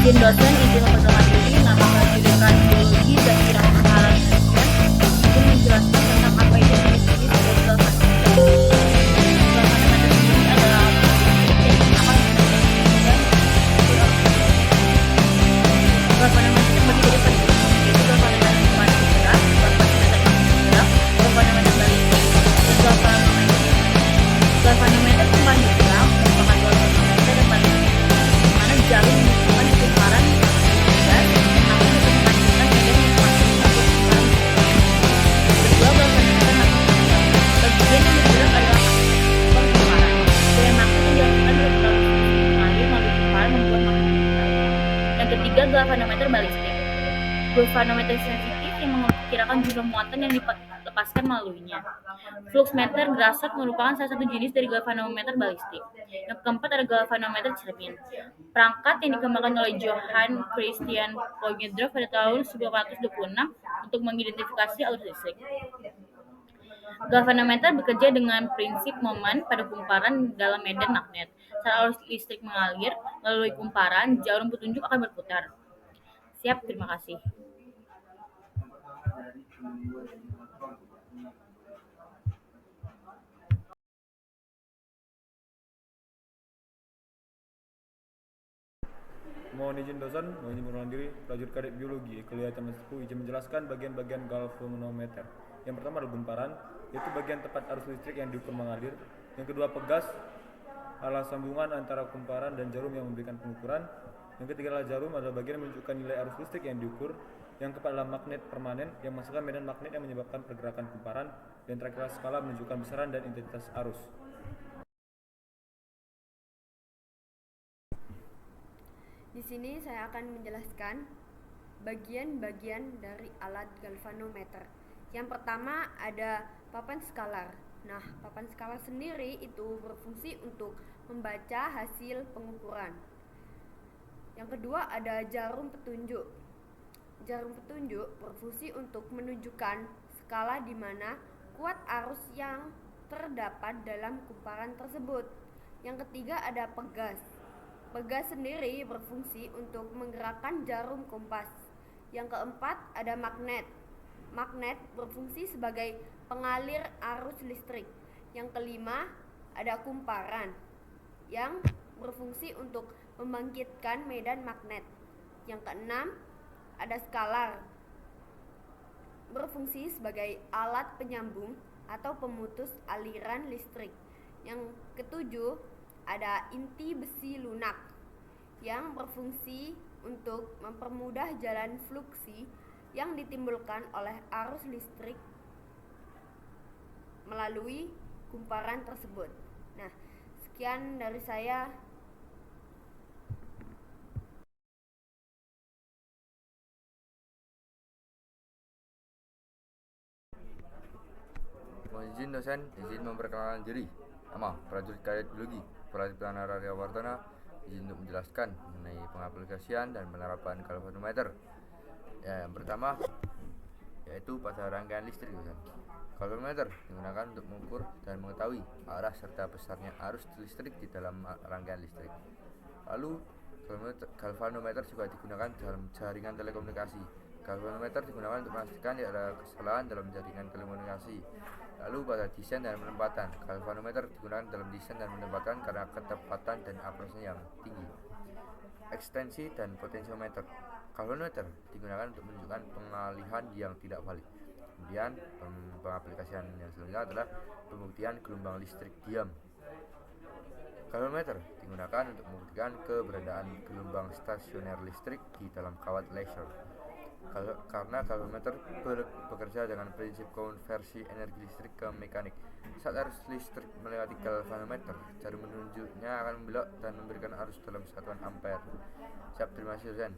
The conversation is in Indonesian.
izin dosen, izin memperkenalkan diri, nama pendidikan biologi dan kiraan penghalang sekian. Izin menjelaskan tentang apa itu jenis-jenis dari galvanometer. Galvanometer sendiri adalah alat listrik yang digunakan untuk mendeteksi dan galvanometer terbagi dari empat jenis, yaitu galvanometer pemanas gerak, galvanometer pemanas gerak, galvanometer balistik, dan galvanometer. Galvanometer pemanas gerak merupakan galvanometer yang paling di mana jarum menunjukkan kumparan gas yang akan untuk menghasilkan medan yang semakin untuk kumparan. Kedua, galvanometer magnet gerak. Bagian yang bergerak adalah kumparan. Gaya magnet yang dihasilkan dari arus listrik mengalir melalui kumparan membuat magnet bergerak. Yang ketiga, galvanometer balistik. Galvanometer sensitif yang memperkirakan jumlah muatan yang dilepaskan melaluinya. Fluxmeter Grassot merupakan salah satu jenis dari galvanometer balistik. Yang keempat ada galvanometer cermin, perangkat yang dikembangkan oleh Johann Christian Voigtdorf pada tahun 1826 untuk mengidentifikasi arus listrik. Galvanometer bekerja dengan prinsip momen pada kumparan dalam medan magnet. Saat arus listrik mengalir melalui kumparan, jarum petunjuk akan berputar. Siap, terima kasih. Mohon izin dosen, mohon izin mengulang diri, prajurit kadet biologi, kuliah Temasku, izin menjelaskan bagian-bagian galvanometer. Yang pertama adalah gumparan, yaitu bagian tempat arus listrik yang diukur mengalir. Yang kedua pegas, alat sambungan antara kumparan dan jarum yang memberikan pengukuran. Yang ketiga adalah jarum, adalah bagian yang menunjukkan nilai arus listrik yang diukur. Yang keempat adalah magnet permanen, yang menghasilkan medan magnet yang menyebabkan pergerakan kumparan. Dan terakhir adalah skala menunjukkan besaran dan intensitas arus. Di sini saya akan menjelaskan bagian-bagian dari alat galvanometer. Yang pertama ada papan skalar. Nah, papan skalar sendiri itu berfungsi untuk membaca hasil pengukuran. Yang kedua ada jarum petunjuk. Jarum petunjuk berfungsi untuk menunjukkan skala di mana kuat arus yang terdapat dalam kumparan tersebut. Yang ketiga ada pegas. Pegas sendiri berfungsi untuk menggerakkan jarum kompas. Yang keempat ada magnet. Magnet berfungsi sebagai pengalir arus listrik. Yang kelima ada kumparan yang berfungsi untuk membangkitkan medan magnet. Yang keenam ada skalar, berfungsi sebagai alat penyambung atau pemutus aliran listrik. Yang ketujuh ada inti besi lunak yang berfungsi untuk mempermudah jalan fluksi yang ditimbulkan oleh arus listrik melalui kumparan tersebut. Nah, sekian dari saya. Mohon izin dosen, izin memperkenalkan diri. Nama prajurit kadet biologi, Pradipta Nararya Wardana, izin untuk menjelaskan mengenai pengaplikasian dan penerapan galvanometer. Yang pertama yaitu pada rangkaian listrik, dosen. Galvanometer digunakan untuk mengukur dan mengetahui arah serta besarnya arus listrik di dalam rangkaian listrik. Lalu galvanometer juga digunakan dalam jaringan telekomunikasi. Galvanometer digunakan untuk memastikan tidak ada kesalahan dalam jaringan telekomunikasi. Lalu pada desain dan penempatan, galvanometer digunakan dalam desain dan penempatan karena ketepatan dan akurasinya yang tinggi. Ekstensi dan potensiometer. Galvanometer digunakan untuk menunjukkan pengalihan yang tidak valid. Kemudian pengaplikasian yang selanjutnya adalah pembuktian gelombang listrik diam. Galvanometer digunakan untuk membuktikan keberadaan gelombang stasioner listrik di dalam kawat laser. Karena galvanometer bekerja dengan prinsip konversi energi listrik ke mekanik. Saat arus listrik melewati galvanometer, jarum penunjuknya akan membelok dan memberikan arus dalam satuan ampere. Siap, terima kasih dosen.